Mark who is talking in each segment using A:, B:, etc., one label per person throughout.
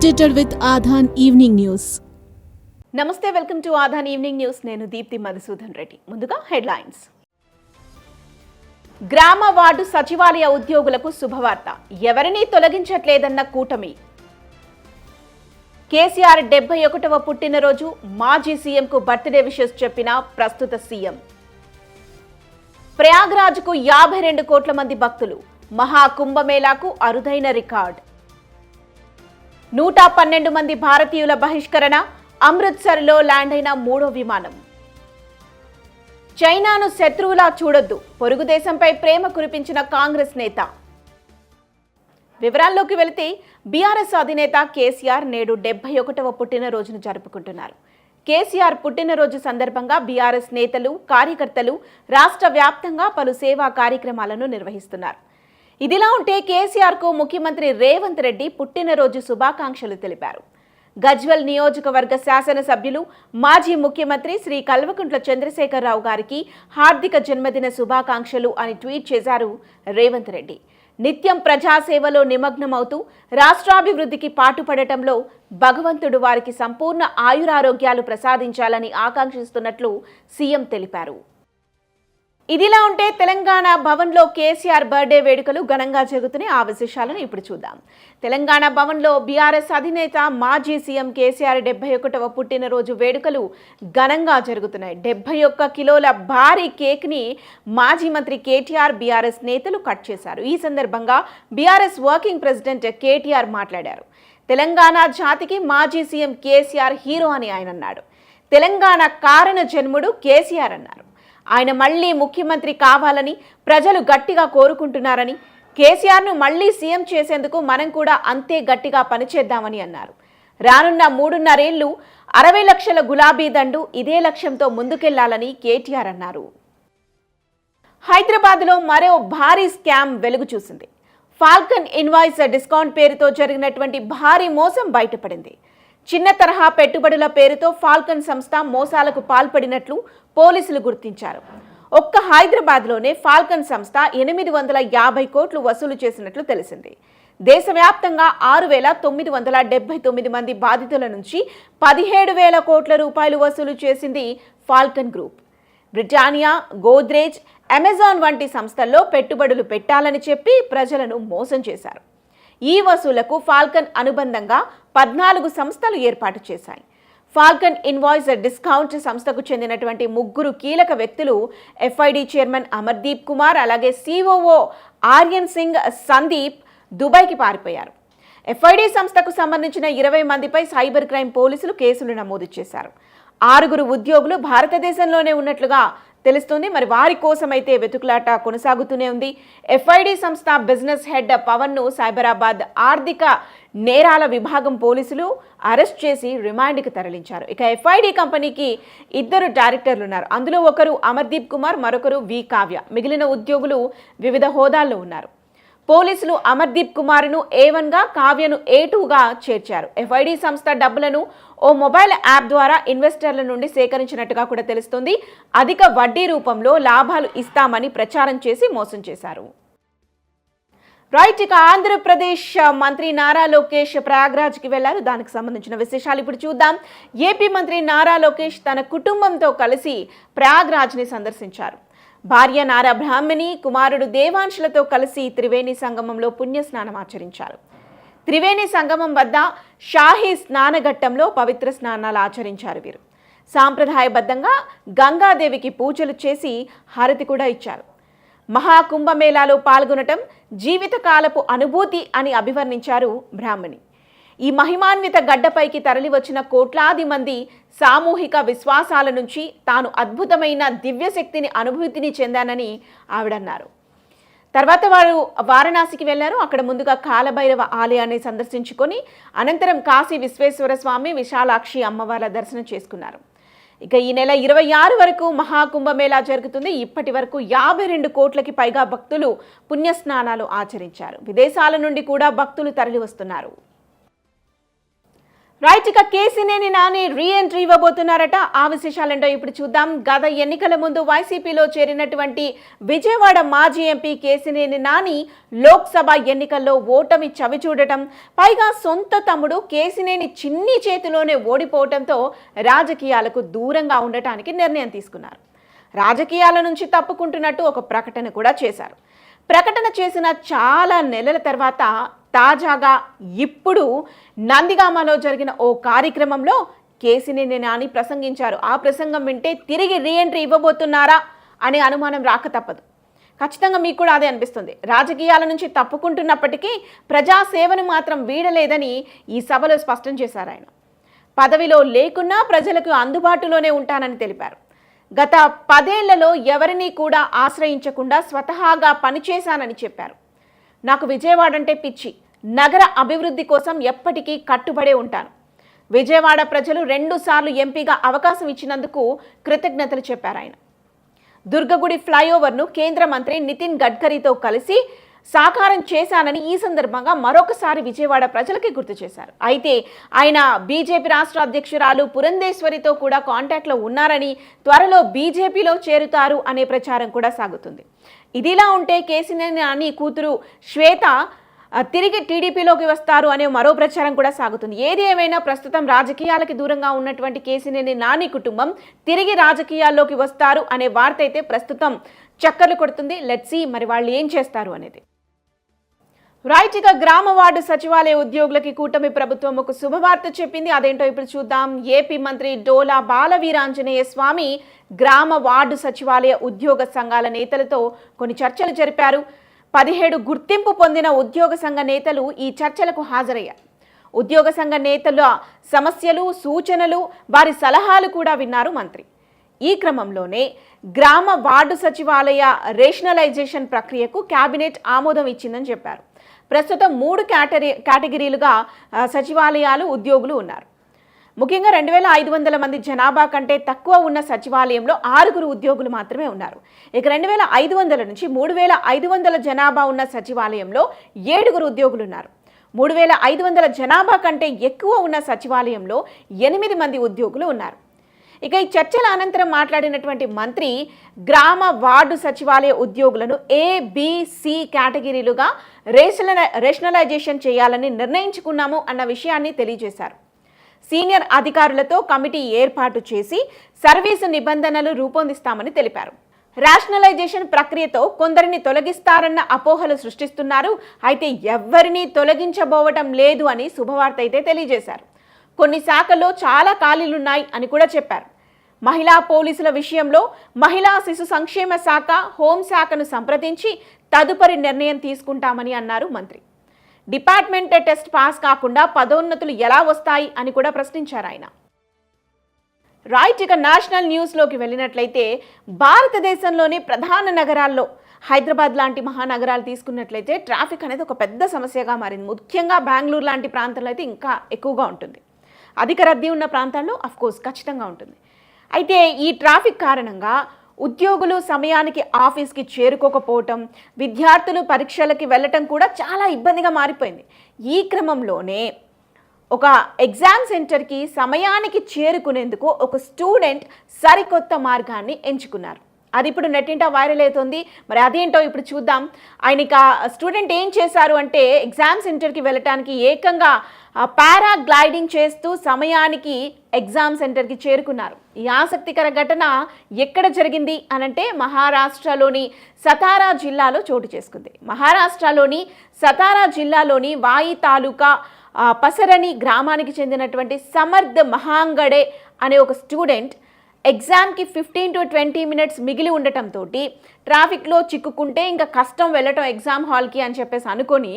A: updated with Aadhan Evening News.
B: నమస్తే, welcome to ఆధాన్ evening news. నేను దీప్తి మధుసూదన్ రెడ్డి. ముందుగా హెడ్లైన్స్. గ్రామ వార్డు సచివాలయ ఉద్యోగులకు శుభవార్త, ఎవరినీ తొలగించట్లేదన్న కూటమి. కేసీఆర్ 71వ పుట్టినరోజు, మాజీ సీఎంకు బర్త్డే విషెస్ చెప్పిన ప్రస్తుత సీఎం. ప్రయాగ్రాజ్కు 52 కోట్ల మంది భక్తులు, మహాకుంభమేళాకు అరుదైన రికార్డ్. 112 మంది భారతీయుల బహిష్కరణ, అమృత్సర్లో ల్యాండ్ అయిన 3వ విమానం. చైనాను శత్రువులా చూడొద్దు, పొరుగు దేశంపై ప్రేమ కురిపించిన కాంగ్రెస్ నేత. వివరాల్లోకి వెళితే బీఆర్ఎస్ అధినేత కేసీఆర్ నేడు 71వ పుట్టినరోజును జరుపుకుంటున్నారు. కేసీఆర్ పుట్టినరోజు సందర్భంగా బీఆర్ఎస్ నేతలు, కార్యకర్తలు రాష్ట్ర వ్యాప్తంగా పలు సేవా కార్యక్రమాలను నిర్వహిస్తున్నారు. ఇదిలా ఉంటే కేసీఆర్కు ముఖ్యమంత్రి రేవంత్ రెడ్డి పుట్టినరోజు శుభాకాంక్షలు తెలిపారు. గజ్వెల్ నియోజకవర్గ శాసనసభ్యులు, మాజీ ముఖ్యమంత్రి శ్రీ కల్వకుంట్ల చంద్రశేఖరరావు గారికి హార్దిక జన్మదిన శుభాకాంక్షలు అని ట్వీట్ చేశారు రేవంత్ రెడ్డి. నిత్యం ప్రజాసేవలో నిమగ్నమవుతూ రాష్ట్రాభివృద్ధికి పాటుపడటంలో భగవంతుడు వారికి సంపూర్ణ ఆయురారోగ్యాలు ప్రసాదించాలని ఆకాంక్షిస్తున్నట్లు సీఎం తెలిపారు. ఇదిలా ఉంటే తెలంగాణ భవన్లో కేసీఆర్ బర్త్డే వేడుకలు ఘనంగా జరుగుతున్నాయి. ఆ విశేషాలను ఇప్పుడు చూద్దాం. తెలంగాణ భవన్లో బీఆర్ఎస్ అధినేత, మాజీ సీఎం కేసీఆర్ 71వ పుట్టినరోజు వేడుకలు ఘనంగా జరుగుతున్నాయి. 71 కిలోల భారీ కేక్ని మాజీ మంత్రి కేటీఆర్, బీఆర్ఎస్ నేతలు కట్ చేశారు. ఈ సందర్భంగా బీఆర్ఎస్ వర్కింగ్ ప్రెసిడెంట్ కేటీఆర్ మాట్లాడారు. తెలంగాణ జాతికి మాజీ సీఎం కేసీఆర్ హీరో అని ఆయన అన్నాడు. తెలంగాణ కారణ జన్ముడు కేసీఆర్ అన్నారు. ఆయన మళ్లీ ముఖ్యమంత్రి కావాలని ప్రజలు గట్టిగా కోరుకుంటున్నారని, కేసీఆర్ను మళ్లీ సీఎం చేసేందుకు మనం కూడా అంతే గట్టిగా పనిచేద్దామని అన్నారు. రానున్న 3.5 ఏళ్లు 60 లక్షల గులాబీ దండు ఇదే లక్ష్యంతో ముందుకెళ్లాలని కేటీఆర్ అన్నారు. హైదరాబాద్లో మరో భారీ స్కామ్ వెలుగు చూసింది. ఫాల్కన్ ఇన్వాయిస్ డిస్కౌంట్ పేరుతో జరిగినటువంటి భారీ మోసం బయటపడింది. చిన్న తరహా పెట్టుబడుల పేరుతో ఫాల్కన్ సంస్థ మోసాలకు పాల్పడినట్లు పోలీసులు గుర్తించారు. ఒక్క హైదరాబాద్లోనే ఫాల్కన్ సంస్థ 850 కోట్లు వసూలు చేసినట్లు తెలిసింది. దేశవ్యాప్తంగా 6,979 మంది బాధితుల నుంచి 17,000 కోట్ల రూపాయలు వసూలు చేసింది Falcon group. Britannia, Godrej, Amazon వంటి సంస్థల్లో పెట్టుబడులు పెట్టాలని చెప్పి ప్రజలను మోసం చేశారు. ఈ వసూలకు ఫాల్కన్ అనుబంధంగా 14 సంస్థలు ఏర్పాటు చేశాయి. ఫాల్కన్ ఇన్వాయిస్ డిస్కౌంట్ సంస్థకు చెందినటువంటి 3 కీలక వ్యక్తులు ఎఫ్ఐడి చైర్మన్ అమర్దీప్ కుమార్, అలాగే సిఓఓ ఆర్యన్ సింగ్ సందీప్ దుబాయ్కి పారిపోయారు. ఎఫ్ఐడి సంస్థకు సంబంధించిన 20 మందిపై సైబర్ క్రైమ్ పోలీసులు కేసులు నమోదు చేశారు. 6 ఉద్యోగులు భారతదేశంలోనే ఉన్నట్లుగా తెలుస్తుంది. మరి వారి కోసమైతే వెతుకులాట కొనసాగుతూనే ఉంది. ఎఫ్ఐడి సంస్థ బిజినెస్ హెడ్ పవన్ను సైబరాబాద్ ఆర్థిక నేరాల విభాగం పోలీసులు అరెస్ట్ చేసి రిమాండ్కి తరలించారు. ఇక ఎఫ్ఐడి కంపెనీకి 2 డైరెక్టర్లు ఉన్నారు. అందులో ఒకరు అమర్దీప్ కుమార్, మరొకరు వి కావ్య. మిగిలిన ఉద్యోగులు వివిధ హోదాల్లో ఉన్నారు. పోలీసులు అమర్దీప్ కుమార్ను A1గా, కావ్యను A2గా చేర్చారు. ఎఫ్ఐడి సంస్థ డబ్బులను ఓ మొబైల్ యాప్ ద్వారా ఇన్వెస్టర్ల నుండి సేకరించినట్టుగా కూడా తెలుస్తుంది. అధిక వడ్డీ రూపంలో లాభాలు ఇస్తామని ప్రచారం చేసి మోసం చేశారు. రైట్, ఇక ఆంధ్రప్రదేశ్ మంత్రి నారా లోకేష్ ప్రయాగ్రాజ్కి వెళ్లారు. దానికి సంబంధించిన విశేషాలు ఇప్పుడు చూద్దాం. ఏపీ మంత్రి నారా లోకేష్ తన కుటుంబంతో కలిసి ప్రయాగ్రాజ్ని సందర్శించారు. భార్య నారా బ్రాహ్మణి, కుమారుడు దేవాంశులతో కలిసి త్రివేణి సంగమంలో పుణ్యస్నానం ఆచరించారు. త్రివేణి సంగమం వద్ద షాహీ స్నానఘట్టంలో పవిత్ర స్నానాలు ఆచరించారు. వీరు సాంప్రదాయబద్ధంగా గంగాదేవికి పూజలు చేసి హారతి కూడా ఇచ్చారు. మహాకుంభమేళాలో పాల్గొనటం జీవితకాలపు అనుభూతి అని అభివర్ణించారు బ్రాహ్మణి. ఈ మహిమాన్విత గడ్డపైకి తరలివచ్చిన కోట్లాది మంది సామూహిక విశ్వాసాల నుంచి తాను అద్భుతమైన దివ్యశక్తిని అనుభూతిని చెందానని ఆవిడన్నారు. తర్వాత వారు వారణాసికి వెళ్లారు. అక్కడ ముందుగా కాలభైరవ ఆలయాన్ని సందర్శించుకొని అనంతరం కాశీ విశ్వేశ్వర స్వామి, విశాలాక్షి అమ్మవార్ల దర్శనం చేసుకున్నారు. ఇక ఈ నెల 26 వరకు మహాకుంభమేళా జరుగుతుంది. ఇప్పటి వరకు 52 కోట్లకి పైగా భక్తులు పుణ్యస్నానాలు ఆచరించారు. విదేశాల నుండి కూడా భక్తులు తరలి వస్తున్నారు. రైట్, ఇక కేసినేని నాని రీ ఎంట్రీ ఇవ్వబోతున్నారట. ఆ విశేషాలేంటో ఇప్పుడు చూద్దాం. గత ఎన్నికల ముందు వైసీపీలో చేరినటువంటి విజయవాడ మాజీ ఎంపీ కేసినేని నాని లోక్సభ ఎన్నికల్లో ఓటమి చవిచూడటం, పైగా సొంత తమ్ముడు కేసినేని చిన్ని చేతిలోనే ఓడిపోవడంతో రాజకీయాలకు దూరంగా ఉండటానికి నిర్ణయం తీసుకున్నారు. రాజకీయాల నుంచి తప్పుకుంటున్నట్టు ఒక ప్రకటన కూడా చేశారు. ప్రకటన చేసిన చాలా నెలల తర్వాత తాజాగా ఇప్పుడు నందిగామలో జరిగిన ఓ కార్యక్రమంలో కేసినేని నాని ప్రసంగించారు. ఆ ప్రసంగం వింటే తిరిగి రీఎంట్రీ ఇవ్వబోతున్నారా అనే అనుమానం రాక తప్పదు. ఖచ్చితంగా మీకు కూడా అదే అనిపిస్తుంది. రాజకీయాల నుంచి తప్పుకుంటున్నప్పటికీ ప్రజాసేవను మాత్రం వీడలేదని ఈ సభలో స్పష్టం చేశారు ఆయన. పదవిలో లేకున్నా ప్రజలకు అందుబాటులోనే ఉంటానని తెలిపారు. గత 10 ఏళ్లలో ఎవరినీ కూడా ఆశ్రయించకుండా స్వతహాగా పనిచేశానని చెప్పారు. నాకు విజయవాడ అంటే పిచ్చి, నగర అభివృద్ధి కోసం ఎప్పటికీ కట్టుబడే ఉంటాను. విజయవాడ ప్రజలు 2 సార్లు ఎంపీగా అవకాశం ఇచ్చినందుకు కృతజ్ఞతలు చెప్పారు ఆయన. దుర్గగుడి ఫ్లైఓవర్ను కేంద్ర మంత్రి నితిన్ గడ్కరీతో కలిసి సాకారం చేశానని ఈ సందర్భంగా మరొకసారి విజయవాడ ప్రజలకి గుర్తు చేశారు. అయితే ఆయన బీజేపీ రాష్ట్ర అధ్యక్షురాలు పురంధేశ్వరితో కూడా కాంటాక్ట్లో ఉన్నారని, త్వరలో బీజేపీలో చేరుతారు అనే ప్రచారం కూడా సాగుతుంది. ఇదిలా ఉంటే కేసినేని నాని కూతురు శ్వేత తిరిగి టీడీపీలోకి వస్తారు అనే మరో ప్రచారం కూడా సాగుతుంది. ఏది ఏమైనా ప్రస్తుతం రాజకీయాలకి దూరంగా ఉన్నటువంటి కేసినేని నాని కుటుంబం తిరిగి రాజకీయాల్లోకి వస్తారు అనే వార్త అయితే ప్రస్తుతం చక్కర్లు కొడుతుంది. లెట్స్ సీ మరి వాళ్ళు ఏం చేస్తారు అనేది. రైట్, ఇక గ్రామ వార్డు సచివాలయ ఉద్యోగులకి కూటమి ప్రభుత్వం ఒక శుభవార్త చెప్పింది. అదేంటో ఇప్పుడు చూద్దాం. ఏపీ మంత్రి డోలా బాలవీరాంజనేయ స్వామి గ్రామ వార్డు సచివాలయ ఉద్యోగ సంఘాల నేతలతో కొన్ని చర్చలు జరిపారు. 17 గుర్తింపు పొందిన ఉద్యోగ సంఘ నేతలు ఈ చర్చలకు హాజరయ్యారు. ఉద్యోగ సంఘ నేతల సమస్యలు, సూచనలు, వారి సలహాలు కూడా విన్నారు మంత్రి. ఈ క్రమంలోనే గ్రామ వార్డు సచివాలయ రేషనలైజేషన్ ప్రక్రియకు కేబినెట్ ఆమోదం ఇచ్చిందని చెప్పారు. ప్రస్తుతం 3 కేటగిరీలుగా సచివాలయాలు ఉద్యోగులు ఉన్నారు. ముఖ్యంగా 2500 మంది జనాభా కంటే తక్కువ ఉన్న సచివాలయంలో 6 ఉద్యోగులు మాత్రమే ఉన్నారు. ఇక 2500 నుంచి 3500 జనాభా ఉన్న సచివాలయంలో 7 ఉద్యోగులు ఉన్నారు. 3500 జనాభా కంటే ఎక్కువ ఉన్న సచివాలయంలో 8 మంది ఉద్యోగులు ఉన్నారు. ఇక ఈ చర్చల అనంతరం మాట్లాడినటువంటి మంత్రి గ్రామ వార్డు సచివాలయ ఉద్యోగులను ABC కేటగిరీలుగా రేషనలైజేషన్ చేయాలని నిర్ణయించుకున్నాము అన్న విషయాన్ని తెలియజేశారు. సీనియర్ అధికారులతో కమిటీ ఏర్పాటు చేసి సర్వీసు నిబంధనలు రూపొందిస్తామని తెలిపారు. రేషనలైజేషన్ ప్రక్రియతో కొందరిని తొలగిస్తారన్న అపోహలు సృష్టిస్తున్నారు. అయితే ఎవ్వరినీ తొలగించబోవటం లేదు అని శుభవార్త అయితే తెలియజేశారు. కొన్ని శాఖల్లో చాలా ఖాళీలున్నాయి అని కూడా చెప్పారు. మహిళా పోలీసుల విషయంలో మహిళా శిశు సంక్షేమ శాఖ, హోంశాఖను సంప్రదించి తదుపరి నిర్ణయం తీసుకుంటామని అన్నారు మంత్రి. డిపార్ట్మెంట్ టెస్ట్ పాస్ కాకుండా పదోన్నతులు ఎలా వస్తాయి అని కూడా ప్రశ్నించారు ఆయన. రైట్, ఇక నేషనల్ న్యూస్లోకి వెళ్ళినట్లయితే భారతదేశంలోని ప్రధాన నగరాల్లో హైదరాబాద్ లాంటి మహానగరాలు తీసుకున్నట్లయితే ట్రాఫిక్ అనేది ఒక పెద్ద సమస్యగా మారింది. ముఖ్యంగా బెంగళూరు లాంటి ప్రాంతాల్లో అయితే ఇంకా ఎక్కువగా ఉంటుంది. అధిక రద్దీ ఉన్న ప్రాంతాల్లో అఫ్కోర్స్ ఖచ్చితంగా ఉంటుంది. అయితే ఈ ట్రాఫిక్ కారణంగా ఉద్యోగులు సమయానికి ఆఫీస్కి చేరుకోకపోవటం, విద్యార్థులు పరీక్షలకి వెళ్ళటం కూడా చాలా ఇబ్బందిగా మారిపోయింది. ఈ క్రమంలోనే ఒక ఎగ్జామ్ సెంటర్కి సమయానికి చేరుకునేందుకు ఒక స్టూడెంట్ సరికొత్త మార్గాన్ని ఎంచుకున్నారు. అది ఇప్పుడు నెట్టింట వైరల్ అవుతుంది. మరి అదేంటో ఇప్పుడు చూద్దాం. ఆయనకి స్టూడెంట్ ఏం చేశారు అంటే ఎగ్జామ్ సెంటర్కి వెళ్ళటానికి ఏకంగా పారాగ్లైడింగ్ చేస్తూ సమయానికి ఎగ్జామ్ సెంటర్కి చేరుకున్నారు. ఈ ఆసక్తికర ఘటన ఎక్కడ జరిగింది అనంటే మహారాష్ట్రలోని సతారా జిల్లాలో చోటు చేసుకుంది. మహారాష్ట్రలోని సతారా జిల్లాలోని వాయి తాలూకా పసరణి గ్రామానికి చెందినటువంటి సమర్థ్ మహాంగడే అనే ఒక స్టూడెంట్ ఎగ్జామ్కి 15 to 20 minutes మిగిలి ఉండటంతో ట్రాఫిక్లో చిక్కుకుంటే ఇంకా కష్టం వెళ్ళటం ఎగ్జామ్ హాల్కి అని చెప్పేసి అనుకొని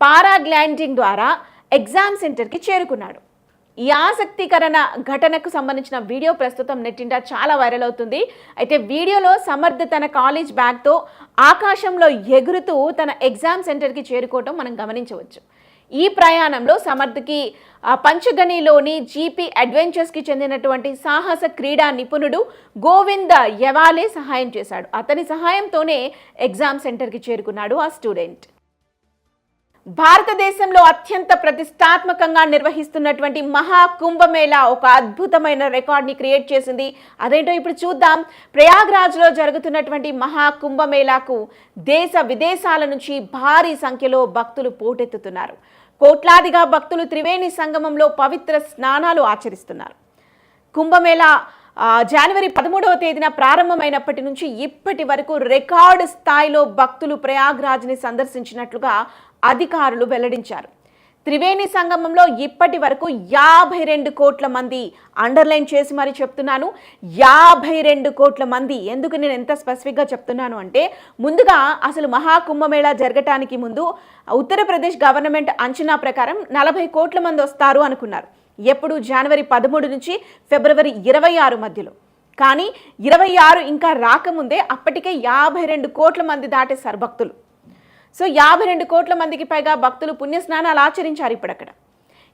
B: పారాగ్లైడింగ్ ద్వారా ఎగ్జామ్ సెంటర్కి చేరుకున్నాడు. ఈ ఆసక్తికరణ ఘటనకు సంబంధించిన వీడియో ప్రస్తుతం నెట్టింట చాలా వైరల్ అవుతుంది. అయితే వీడియోలో సమర్థ్ తన కాలేజ్ బ్యాగ్తో ఆకాశంలో ఎగురుతూ తన ఎగ్జామ్ సెంటర్కి చేరుకోవటం మనం గమనించవచ్చు. ఈ ప్రయాణంలో సమర్థ్కి పంచగనిలోని జీపీ అడ్వెంచర్స్కి చెందినటువంటి సాహస క్రీడా నిపుణుడు గోవింద యవాలే సహాయం చేశాడు. అతని సహాయంతోనే ఎగ్జామ్ సెంటర్కి చేరుకున్నాడు ఆ స్టూడెంట్. భారతదేశంలో అత్యంత ప్రతిష్టాత్మకంగా నిర్వహిస్తున్నటువంటి మహా కుంభమేళా ఒక అద్భుతమైన రికార్డ్ని క్రియేట్ చేసింది. అదేంటో ఇప్పుడు చూద్దాం. ప్రయాగ్రాజ్లో జరుగుతున్నటువంటి మహా కుంభమేళాకు దేశ విదేశాల నుంచి భారీ సంఖ్యలో భక్తులు పోటెత్తుతున్నారు. కోట్లాదిగా భక్తులు త్రివేణి సంగమంలో పవిత్ర స్నానాలు ఆచరిస్తున్నారు. కుంభమేళా జనవరి 13వ తేదీన ప్రారంభమైనప్పటి నుంచి ఇప్పటి వరకు రికార్డు స్థాయిలో భక్తులు ప్రయాగ్రాజ్ని సందర్శించినట్లుగా అధికారులు వెల్లడించారు. త్రివేణి సంగమంలో ఇప్పటి వరకు 52 కోట్ల మంది, అండర్లైన్ చేసి మరి చెప్తున్నాను, 52 కోట్ల మంది. ఎందుకు నేను ఎంత స్పెసిఫిక్గా చెప్తున్నాను అంటే, ముందుగా అసలు మహాకుంభమేళా జరగటానికి ముందు ఉత్తరప్రదేశ్ గవర్నమెంట్ అంచనా ప్రకారం 40 కోట్ల మంది వస్తారు అనుకున్నారు. ఎప్పుడు? జనవరి 13 నుంచి ఫిబ్రవరి 26 మధ్యలో. కానీ 26 ఇంకా రాకముందే అప్పటికే 52 కోట్ల మంది దాటేశారు భక్తులు. సో 52 కోట్ల మందికి పైగా భక్తులు పుణ్యస్నానాలు ఆచరించారు ఇప్పుడక్కడ.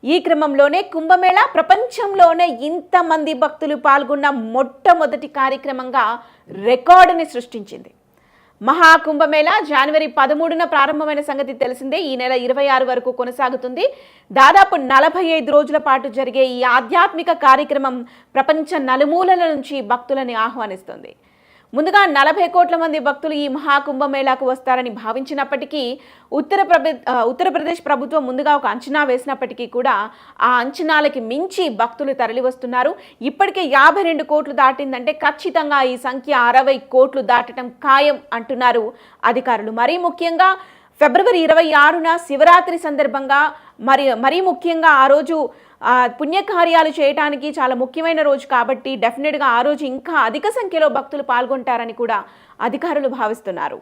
B: ఈ క్రమంలోనే కుంభమేళా ప్రపంచంలోనే ఇంతమంది భక్తులు పాల్గొన్న మొట్టమొదటి కార్యక్రమంగా రికార్డుని సృష్టించింది. మహాకుంభమేళా జనవరి 13న ప్రారంభమైన సంగతి తెలిసిందే. ఈ నెల 26 వరకు కొనసాగుతుంది. దాదాపు 45 రోజుల పాటు జరిగే ఈ ఆధ్యాత్మిక కార్యక్రమం ప్రపంచ నలుమూలల నుంచి భక్తులని ఆహ్వానిస్తుంది. ముందుగా 40 కోట్ల మంది భక్తులు ఈ మహాకుంభమేళాకు వస్తారని భావించినప్పటికీ ఉత్తరప్రదేశ్ ప్రభుత్వం ముందుగా ఒక అంచనా వేసినప్పటికీ కూడా ఆ అంచనాలకి మించి భక్తులు తరలి వస్తున్నారు. ఇప్పటికే 52 కోట్లు దాటిందంటే ఖచ్చితంగా ఈ సంఖ్య 60 కోట్లు దాటడం ఖాయం అంటున్నారు అధికారులు. మరీ ముఖ్యంగా ఫిబ్రవరి 26న శివరాత్రి సందర్భంగా మరీ ముఖ్యంగా ఆ రోజు పుణ్యకార్యాలు చేయడానికి చాలా ముఖ్యమైన రోజు కాబట్టి డెఫినెట్గా ఆ రోజు ఇంకా అధిక సంఖ్యలో భక్తులు పాల్గొంటారని కూడా అధికారులు భావిస్తున్నారు.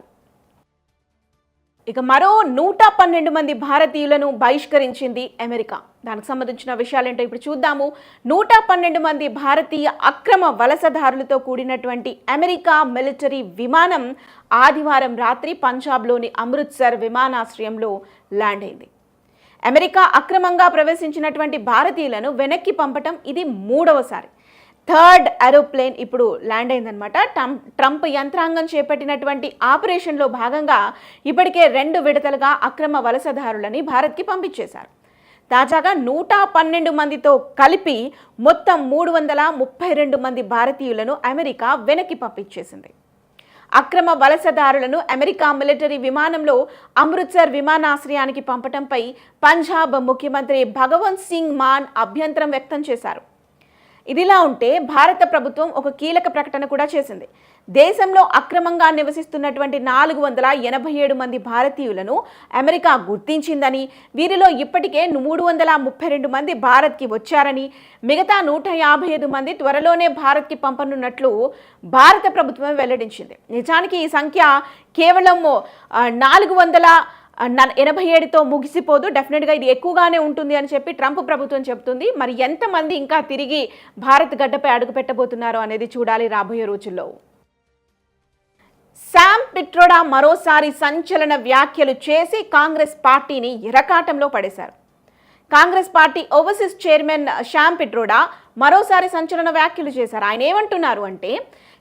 B: ఇక మరో 112 మంది భారతీయులను బహిష్కరించింది అమెరికా. దానికి సంబంధించిన విషయాలేంటో ఇప్పుడు చూద్దాము. 112 మంది భారతీయ అక్రమ వలసదారులతో కూడినటువంటి అమెరికా మిలిటరీ విమానం ఆదివారం రాత్రి పంజాబ్లోని అమృత్సర్ విమానాశ్రయంలో ల్యాండ్ అయింది. అమెరికా అక్రమంగా ప్రవేశించినటువంటి భారతీయులను వెనక్కి పంపటం ఇది 3వసారి. థర్డ్ ఏరోప్లేన్ ఇప్పుడు ల్యాండ్ అయిందనమాట. ట్రంప్ యంత్రాంగం చేపట్టినటువంటి ఆపరేషన్లో భాగంగా ఇప్పటికే 2 విడతలుగా అక్రమ వలసదారులని భారత్కి పంపించేశారు. తాజాగా 112 మందితో కలిపి మొత్తం 332 మంది భారతీయులను అమెరికా వెనక్కి పంపించేసింది. అక్రమ వలసదారులను అమెరికా మిలిటరీ విమానంలో అమృత్సర్ విమానాశ్రయానికి పంపటంపై పంజాబ్ ముఖ్యమంత్రి భగవంత్ సింగ్ మాన్ అభ్యంతరం వ్యక్తం చేశారు. ఇదిలా ఉంటే భారత ప్రభుత్వం ఒక కీలక ప్రకటన కూడా చేసింది. దేశంలో అక్రమంగా నివసిస్తున్నటువంటి 487 మంది భారతీయులను అమెరికా గుర్తించిందని, వీరిలో ఇప్పటికే 332 మంది భారత్కి వచ్చారని, మిగతా 155 మంది త్వరలోనే భారత్కి పంపనున్నట్లు భారత ప్రభుత్వం వెల్లడించింది. నిజానికి ఈ సంఖ్య కేవలం 487తో ముగిసిపోదు, డెఫినెట్గా ఇది ఎక్కువగానే ఉంటుంది అని చెప్పి ట్రంప్ ప్రభుత్వం చెబుతుంది. మరి ఎంతమంది ఇంకా తిరిగి భారత్ గడ్డపై అడుగు పెట్టబోతున్నారో అనేది చూడాలి రాబోయే రోజుల్లో. శామ్ పిట్రోడా మరోసారి సంచలన వ్యాఖ్యలు చేసి కాంగ్రెస్ పార్టీని ఇరకాటంలో పడేశారు. Congress party overseas chairman Sam Pitroda మరోసారి సంచలన వ్యాఖ్యలు చేశారు. ఆయన ఏమంటున్నారు అంటే,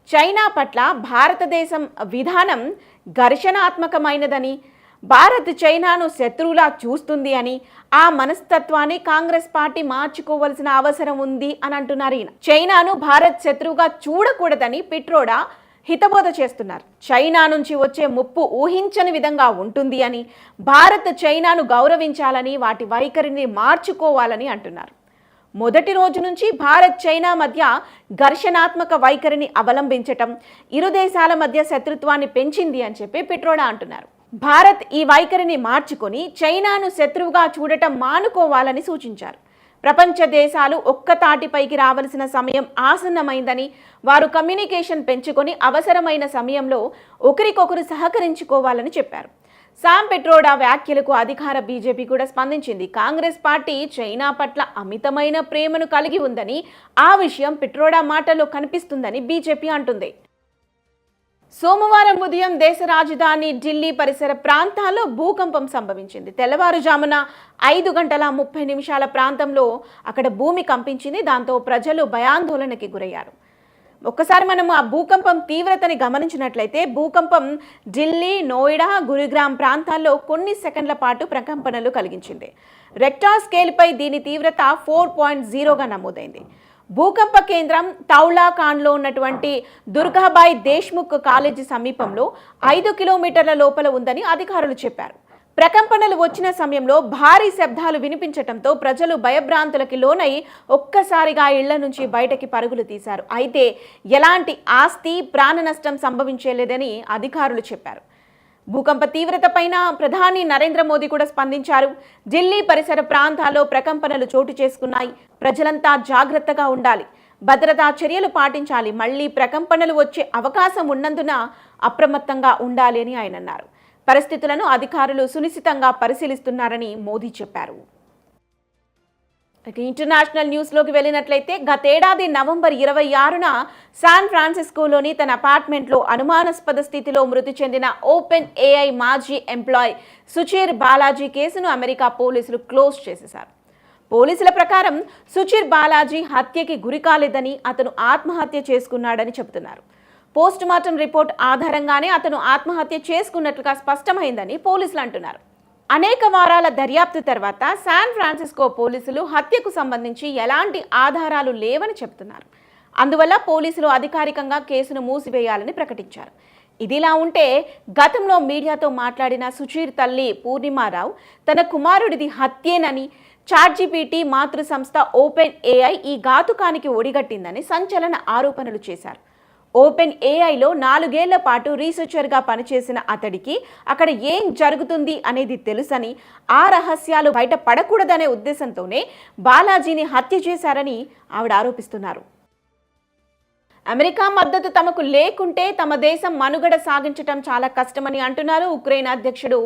B: చైనా పట్ల భారతదేశం విధానం ఘర్షణాత్మకమైనదని, భారత్ చైనాను శత్రువులా చూస్తుంది అని, ఆ మనస్తత్వాన్ని కాంగ్రెస్ పార్టీ మార్చుకోవాల్సిన అవసరం ఉంది అని అంటున్నారు ఈయన. చైనాను భారత్ శత్రువుగా చూడకూడదని పిట్రోడా హితబోధ చేస్తున్నారు. చైనా నుంచి వచ్చే ముప్పు ఊహించని విధంగా ఉంటుంది అని, భారత్ చైనాను గౌరవించాలని, వాటి వైఖరిని మార్చుకోవాలని అంటున్నారు. మొదటి రోజు నుంచి భారత్ చైనా మధ్య ఘర్షణాత్మక వైఖరిని అవలంబించటం ఇరు దేశాల మధ్య శత్రుత్వాన్ని పెంచింది అని చెప్పి పిట్రోడా అంటున్నారు. భారత్ ఈ వైఖరిని మార్చుకొని చైనాను శత్రువుగా చూడటం మానుకోవాలని సూచించారు. ప్రపంచ దేశాలు ఒక్కతాటిపైకి రావాల్సిన సమయం ఆసన్నమైందని, వారు కమ్యూనికేషన్ పెంచుకొని అవసరమైన సమయంలో ఒకరికొకరు సహకరించుకోవాలని చెప్పారు. శామ్ పిట్రోడా వ్యాఖ్యలకు అధికార బీజేపీ కూడా స్పందించింది. కాంగ్రెస్ పార్టీ చైనా పట్ల అమితమైన ప్రేమను కలిగి ఉందని, ఆ విషయం పిట్రోడా మాటల్లో కనిపిస్తుందని బీజేపీ అంటుంది. సోమవారం ఉదయం దేశ రాజధాని ఢిల్లీ పరిసర ప్రాంతాల్లో భూకంపం సంభవించింది. తెల్లవారుజామున 5:30 ప్రాంతంలో అక్కడ భూమి కంపించింది. దాంతో ప్రజలు భయాందోళనకి గురయ్యారు. ఒక్కసారి మనం ఆ భూకంపం తీవ్రతని గమనించినట్లయితే భూకంపం ఢిల్లీ, నోయిడా, గురుగ్రామ్ ప్రాంతాల్లో కొన్ని సెకండ్ల పాటు ప్రకంపనలు కలిగించింది. రెక్టార్ స్కేల్పై దీని తీవ్రత 4.0గా నమోదైంది. భూకంప కేంద్రం తౌలాఖాన్లో ఉన్నటువంటి దుర్గాబాయ్ దేశ్ముఖ్ కాలేజీ సమీపంలో 5 కిలోమీటర్ల లోపల ఉందని అధికారులు చెప్పారు. ప్రకంపనలు వచ్చిన సమయంలో భారీ శబ్దాలు వినిపించటంతో ప్రజలు భయభ్రాంతులకి లోనై ఒక్కసారిగా ఇళ్ల నుంచి బయటకి పరుగులు తీశారు. అయితే ఎలాంటి ఆస్తి, ప్రాణ నష్టం సంభవించలేదని అధికారులు చెప్పారు. భూకంప తీవ్రత పైన ప్రధాని నరేంద్ర మోదీ కూడా స్పందించారు. ఢిల్లీ పరిసర ప్రాంతాల్లో ప్రకంపనలు చోటు చేసుకున్నాయి. ప్రజలంతా జాగ్రత్తగా ఉండాలి, భద్రతా చర్యలు పాటించాలి, మళ్లీ ప్రకంపనలు వచ్చే అవకాశం ఉన్నందున అప్రమత్తంగా ఉండాలి అని ఆయన అన్నారు. పరిస్థితులను అధికారులు సునిశితంగా పరిశీలిస్తున్నారని మోదీ చెప్పారు. ఇంటర్నేషనల్ న్యూస్లోకి వెళ్ళినట్లయితే గతేడాది నవంబర్ 26న శాన్ ఫ్రాన్సిస్కోలోని తన అపార్ట్మెంట్లో అనుమానాస్పద స్థితిలో మృతి చెందిన ఓపెన్ ఏఐ మాజీ ఎంప్లాయ్ సుచీర్ బాలాజీ కేసును అమెరికా పోలీసులు క్లోజ్ చేసేశారు. పోలీసుల ప్రకారం సుచీర్ బాలాజీ హత్యకి గురి కాలేదని, అతను ఆత్మహత్య చేసుకున్నాడని చెబుతున్నారు. పోస్ట్ మార్టం రిపోర్ట్ ఆధారంగానే అతను ఆత్మహత్య చేసుకున్నట్లుగా స్పష్టమైందని పోలీసులు అంటున్నారు. అనేక వారాల దర్యాప్తు తర్వాత శాన్ ఫ్రాన్సిస్కో పోలీసులు హత్యకు సంబంధించి ఎలాంటి ఆధారాలు లేవని చెబుతున్నారు. అందువల్ల పోలీసులు అధికారికంగా కేసును మూసివేయాలని ప్రకటించారు. ఇదిలా ఉంటే గతంలో మీడియాతో మాట్లాడిన సుచీర్ తల్లి పూర్ణిమారావు తన కుమారుడిది హత్యేనని, చాట్‌జీపీటీ మాతృ సంస్థ ఓపెన్ ఏఐ ఈ ఘాతుకానికి ఒడిగట్టిందని సంచలన ఆరోపణలు చేశారు. ఓపెన్ ఏఐలో 4 ఏళ్ల పాటు రీసెర్చర్గా పనిచేసిన అతడికి అక్కడ ఏం జరుగుతుంది అనేది తెలుసని, ఆ రహస్యాలు బయట పడకూడదనే ఉద్దేశంతోనే బాలాజీని హత్య చేశారని ఆవిడ ఆరోపిస్తున్నారు. అమెరికా మద్దతు తమకు లేకుంటే తమ దేశం మనుగడ సాగించటం చాలా కష్టమని అంటున్నారు ఉక్రెయిన్ అధ్యక్షుడు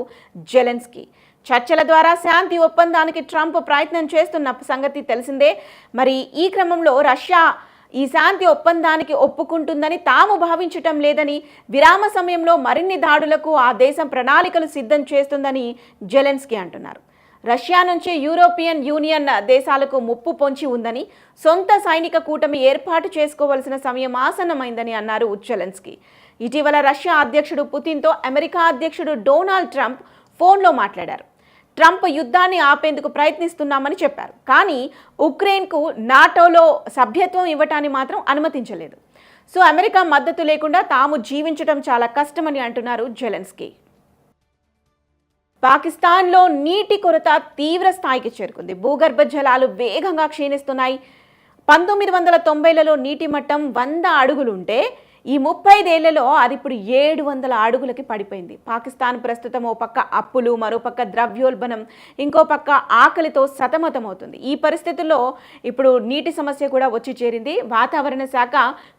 B: జెలెన్స్కీ. చర్చల ద్వారా శాంతి ఒప్పందానికి ట్రంప్ ప్రయత్నం చేస్తున్న సంగతి తెలిసిందే. మరి ఈ క్రమంలో రష్యా ఈ శాంతి ఒప్పందానికి ఒప్పుకుంటుందని తాము భావించటం లేదని, విరామ సమయంలో మరిన్ని దాడులకు ఆ దేశం ప్రణాళికలు సిద్ధం చేస్తుందని జెలెన్స్కీ అంటున్నారు. రష్యా నుంచి యూరోపియన్ యూనియన్ దేశాలకు ముప్పు పొంచి ఉందని, సొంత సైనిక కూటమి ఏర్పాటు చేసుకోవాల్సిన సమయం ఆసన్నమైందని అన్నారు జెలెన్స్కీ. ఇటీవల రష్యా అధ్యక్షుడు పుతిన్తో అమెరికా అధ్యక్షుడు డొనాల్డ్ ట్రంప్ ఫోన్లో మాట్లాడారు. ట్రంప్ యుద్ధాన్ని ఆపేందుకు ప్రయత్నిస్తున్నామని చెప్పారు. కానీ ఉక్రెయిన్కు నాటోలో సభ్యత్వం ఇవ్వటాన్ని మాత్రం అనుమతించలేదు. సో అమెరికా మద్దతు లేకుండా తాము జీవించడం చాలా కష్టమని అంటున్నారు జెలెన్స్కీ. పాకిస్తాన్లో నీటి కొరత తీవ్ర స్థాయికి చేరుకుంది. భూగర్భ జలాలు వేగంగా క్షీణిస్తున్నాయి. 1990లలో నీటి మట్టం 100 అడుగులుంటే ఈ 35 ఏళ్లలో అది ఇప్పుడు 700 అడుగులకి పడిపోయింది. పాకిస్తాన్ ప్రస్తుతం ఓ పక్క అప్పులు, మరో పక్క ద్రవ్యోల్బణం, ఇంకో పక్క ఆకలితో సతమతమవుతుంది. ఈ పరిస్థితుల్లో ఇప్పుడు నీటి సమస్య కూడా వచ్చి చేరింది. వాతావరణ శాఖ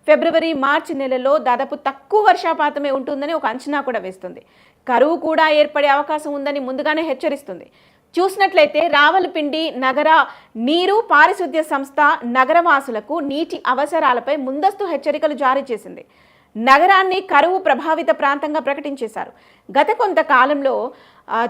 B: ఫిబ్రవరి, మార్చి నెలల్లో దాదాపు తక్కువ వర్షపాతమే ఉంటుందని ఒక అంచనా కూడా వేస్తుంది. కరువు కూడా ఏర్పడే అవకాశం ఉందని ముందుగానే హెచ్చరిస్తుంది. చూసినట్లయితే రావలపిండి నగర నీరు పారిశుద్ధ్య సంస్థ నగరవాసులకు నీటి అవసరాలపై ముందస్తు హెచ్చరికలు జారీ చేసింది. నగరాన్ని కరువు ప్రభావిత ప్రాంతంగా ప్రకటించేశారు. గత కొంతకాలంలో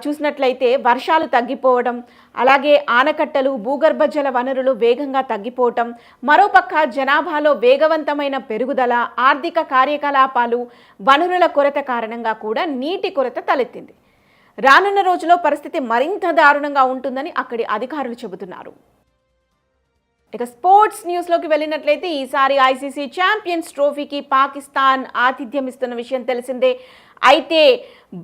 B: చూసినట్లయితే వర్షాలు తగ్గిపోవడం, అలాగే ఆనకట్టలు, భూగర్భ జల వనరులు వేగంగా తగ్గిపోవటం, మరోపక్క జనాభాలో వేగవంతమైన పెరుగుదల, ఆర్థిక కార్యకలాపాలు, వనరుల కొరత కారణంగా కూడా నీటి కొరత తలెత్తింది. రానున్న రోజుల్లో పరిస్థితి మరింత దారుణంగా ఉంటుందని అక్కడి అధికారులు చెబుతున్నారు. ఇక స్పోర్ట్స్ న్యూస్లోకి వెళ్ళినట్లయితే ఈసారి ఐసీసీ ఛాంపియన్స్ ట్రోఫీకి పాకిస్తాన్ ఆతిథ్యం ఇస్తున్న విషయం తెలిసిందే. అయితే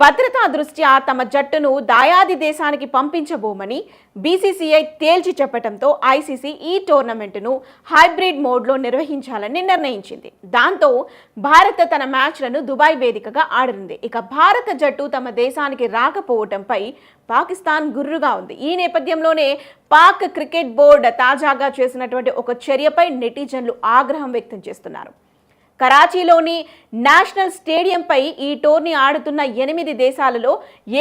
B: భద్రతా దృష్ట్యా తమ జట్టును దాయాది దేశానికి పంపించబోమని బీసీసీఐ తేల్చి చెప్పడంతో ఐసీసీ ఈ టోర్నమెంటును హైబ్రిడ్ మోడ్లో నిర్వహించాలని నిర్ణయించింది. దాంతో భారత తన మ్యాచ్లను దుబాయ్ వేదికగా ఆడనుంది. ఇక భారత జట్టు తమ దేశానికి రాకపోవడంపై పాకిస్తాన్ గుర్రుగా ఉంది. ఈ నేపథ్యంలోనే పాక్ క్రికెట్ బోర్డు తాజాగా చేసినటువంటి ఒక చర్యపై నెటిజన్లు ఆగ్రహం వ్యక్తం చేస్తున్నారు. కరాచీలోని నేషనల్ స్టేడియంపై ఈ టోర్నీ ఆడుతున్న 8 దేశాలలో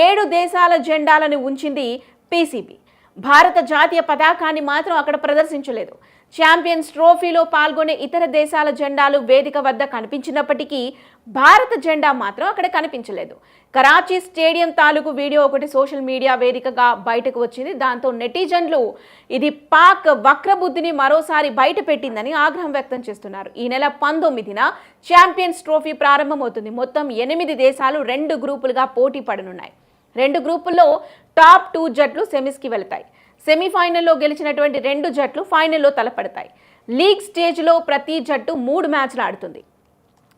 B: 7 దేశాల జెండాలను ఉంచింది పీసీబీ. భారత జాతీయ పతాకాన్ని మాత్రం అక్కడ ప్రదర్శించలేదు. ఛాంపియన్స్ ట్రోఫీలో పాల్గొనే ఇతర దేశాల జెండాలు వేదిక వద్ద కనిపించినప్పటికీ భారత జెండా మాత్రం అక్కడ కనిపించలేదు. కరాచీ స్టేడియం తాలూకు వీడియో ఒకటి సోషల్ మీడియా వేదికగా బయటకు వచ్చింది. దాంతో నెటిజన్లు ఇది పాక్ వక్రబుద్ధిని మరోసారి బయట పెట్టిందని ఆగ్రహం వ్యక్తం చేస్తున్నారు. ఈ నెల 19న ఛాంపియన్స్ ట్రోఫీ ప్రారంభమవుతుంది. మొత్తం 8 దేశాలు 2 గ్రూపులుగా పోటీ పడనున్నాయి. 2 గ్రూపుల్లో టాప్ 2 జట్లు సెమీస్కి వెళతాయి. సెమీఫైనల్లో గెలిచినటువంటి 2 జట్లు ఫైనల్లో తలపడతాయి. లీగ్ స్టేజ్లో ప్రతి జట్టు 3 మ్యాచ్లు ఆడుతుంది.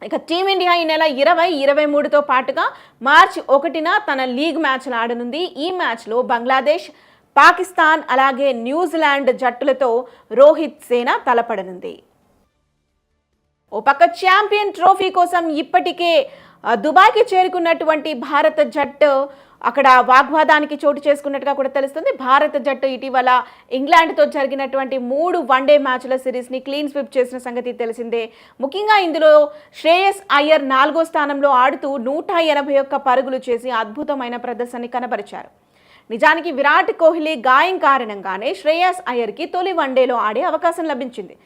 B: ఇక టీమిండియా ఈ నెల 20-23తో పాటుగా మార్చి 1న తన లీగ్ మ్యాచ్లు ఆడనుంది. ఈ మ్యాచ్లో బంగ్లాదేశ్, పాకిస్తాన్ అలాగే న్యూజిలాండ్ జట్టులతో రోహిత్ సేన తలపడనుంది. ఓ పక్క ఛాంపియన్ ట్రోఫీ కోసం ఇప్పటికే దుబాయ్కి చేరుకున్నటువంటి భారత జట్టు అక్కడ వాగ్వాదానికి చోటు చేసుకున్నట్టుగా కూడా తెలుస్తుంది. భారత జట్టు ఇటీవల ఇంగ్లాండ్తో జరిగినటువంటి 3 వన్డే మ్యాచ్ల సిరీస్ని క్లీన్ స్వీప్ చేసిన సంగతి తెలిసిందే. ముఖ్యంగా ఇందులో శ్రేయస్ అయ్యర్ 4వ స్థానంలో ఆడుతూ 181 పరుగులు చేసి అద్భుతమైన ప్రదర్శనని కనబరిచారు. నిజానికి విరాట్ కోహ్లీ గాయం కారణంగానే శ్రేయస్ అయ్యర్కి తొలి వన్డేలో ఆడే అవకాశం లభించింది.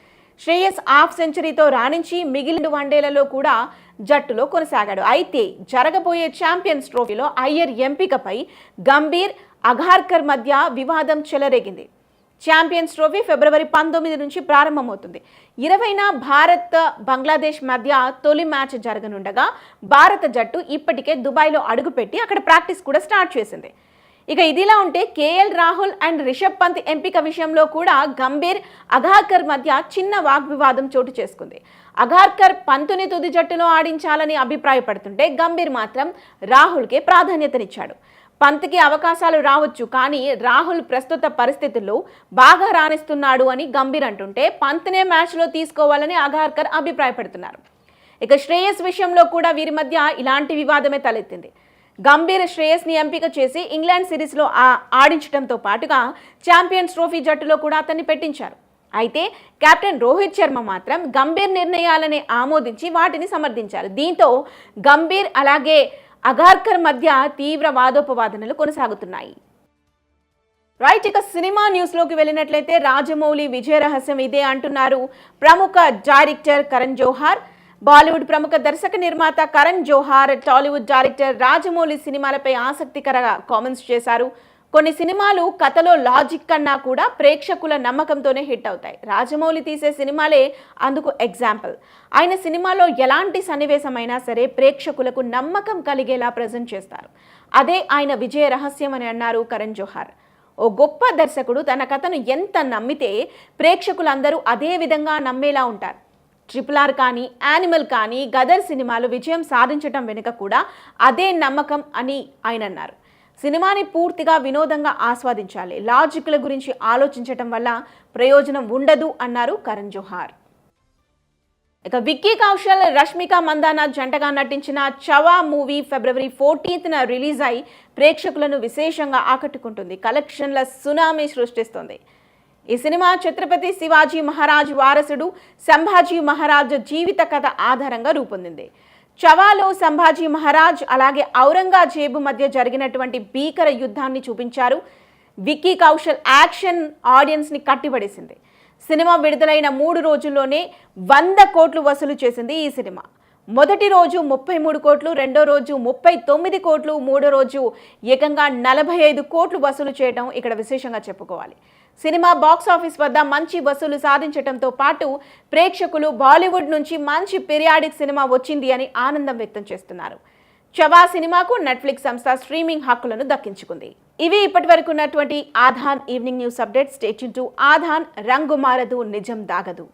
B: శ్రేయస్ హాఫ్ సెంచరీతో రాణించి మిగిలిన వన్డేలలో కూడా జట్టులో కొనసాగాడు. అయితే జరగబోయే ఛాంపియన్స్ ట్రోఫీలో అయ్యర్ ఎంపికపై గంభీర్, అఘార్కర్ మధ్య వివాదం చెలరేగింది. ఛాంపియన్స్ ట్రోఫీ ఫిబ్రవరి 19 నుంచి ప్రారంభమవుతుంది. 20న భారత్ బంగ్లాదేశ్ మధ్య తొలి మ్యాచ్ జరగనుండగా భారత జట్టు ఇప్పటికే దుబాయ్లో అడుగుపెట్టి అక్కడ ప్రాక్టీస్ కూడా స్టార్ట్ చేసింది. ఇక ఇదిలా ఉంటే కేఎల్ రాహుల్ అండ్ రిషబ్ పంత్ ఎంపిక విషయంలో కూడా గంభీర్, అఘార్కర్ మధ్య చిన్న వాగ్వివాదం చోటు చేసుకుంది. అఘార్కర్ పంతుని తుది జట్టులో ఆడించాలని అభిప్రాయపడుతుంటే గంభీర్ మాత్రం రాహుల్కే ప్రాధాన్యతనిచ్చాడు. పంత్కి అవకాశాలు రావచ్చు, కానీ రాహుల్ ప్రస్తుత పరిస్థితుల్లో బాగా రాణిస్తున్నాడు అని గంభీర్ అంటుంటే పంత్నే మ్యాచ్లో తీసుకోవాలని అఘార్కర్ అభిప్రాయపడుతున్నారు. ఇక శ్రేయస్ విషయంలో కూడా వీరి మధ్య ఇలాంటి వివాదమే తలెత్తింది. గంభీర్ శ్రేయస్ని ఎంపిక చేసి ఇంగ్లాండ్ సిరీస్లో ఆడించడంతో పాటుగా ఛాంపియన్స్ ట్రోఫీ జట్టులో కూడా అతన్ని పెట్టించారు. అయితే కెప్టెన్ రోహిత్ శర్మ మాత్రం గంభీర్ నిర్ణయాలని ఆమోదించి వాటిని సమర్థించారు. దీంతో గంభీర్ అలాగే అఘార్కర్ మధ్య తీవ్ర వాదోపవాదనలు కొనసాగుతున్నాయి. రైట్, ఇక సినిమా న్యూస్లోకి వెళ్ళినట్లయితే రాజమౌళి విజయ రహస్యం ఇదే అంటున్నారు ప్రముఖ డైరెక్టర్ కరణ్ జోహార్. బాలీవుడ్ ప్రముఖ దర్శక నిర్మాత కరణ్ జోహార్ టాలీవుడ్ డైరెక్టర్ రాజమౌళి సినిమాలపై ఆసక్తికర కామెంట్స్ చేశారు. కొన్ని సినిమాలు కథలో లాజిక్ కన్నా కూడా ప్రేక్షకుల నమ్మకంతోనే హిట్ అవుతాయి. రాజమౌళి తీసే సినిమాలే అందుకు ఎగ్జాంపుల్. ఆయన సినిమాలో ఎలాంటి సన్నివేశమైనా సరే ప్రేక్షకులకు నమ్మకం కలిగేలా ప్రజెంట్ చేస్తారు. అదే ఆయన విజయ రహస్యం అని అన్నారు కరణ్ జోహార్. ఓ గొప్ప దర్శకుడు తన కథను ఎంత నమ్మితే ప్రేక్షకులందరూ అదే విధంగా నమ్మేలా ఉంటారు. RRR కానీ, యానిమల్ కానీ, గదర్ సినిమాలు విజయం సాధించడం వెనుక కూడా అదే నమ్మకం అని ఆయన అన్నారు. సినిమాని పూర్తిగా వినోదంగా ఆస్వాదించాలి, లాజిక్ల గురించి ఆలోచించటం వల్ల ప్రయోజనం ఉండదు అన్నారు కరణ్ జోహార్. ఇక విక్కీ కౌశల్, రష్మిక మందాన జంటగా నటించిన చవా మూవీ ఫిబ్రవరి 14న రిలీజ్ అయి ప్రేక్షకులను విశేషంగా ఆకట్టుకుంటుంది. కలెక్షన్ల సునామీ సృష్టిస్తుంది. ఈ సినిమా ఛత్రపతి శివాజీ మహారాజ్ వారసుడు సంభాజీ మహారాజ్ జీవిత కథ ఆధారంగా రూపొందింది. చవాలో సంభాజీ మహారాజ్ అలాగే ఔరంగజేబు మధ్య జరిగినటువంటి భీకర యుద్ధాన్ని చూపించారు. విక్కీ కౌశల్ యాక్షన్ ఆడియన్స్ని కట్టిపడేసింది. సినిమా విడుదలైన 3 రోజుల్లోనే 100 కోట్లు వసూలు చేసింది ఈ సినిమా. మొదటి రోజు 33 కోట్లు, రెండో రోజు 39 కోట్లు, మూడో రోజు ఏకంగా 45 కోట్లు వసూలు చేయడం ఇక్కడ విశేషంగా చెప్పుకోవాలి. సినిమా బాక్స్ ఆఫీస్ వద్ద మంచి వసూలు సాధించడంతో పాటు ప్రేక్షకులు బాలీవుడ్ నుంచి మంచి పీరియాడిక్ సినిమా వచ్చింది అని ఆనందం వ్యక్తం చేస్తున్నారు. చవా సినిమాకు నెట్ఫ్లిక్స్ సంస్థ స్ట్రీమింగ్ హక్కులను దక్కించుకుంది. ఇవి ఇప్పటివరకు ఉన్నటువంటి Aadhan evening news updates. Stay tune to Aadhan, రంగు మారదు, నిజం దాగదు.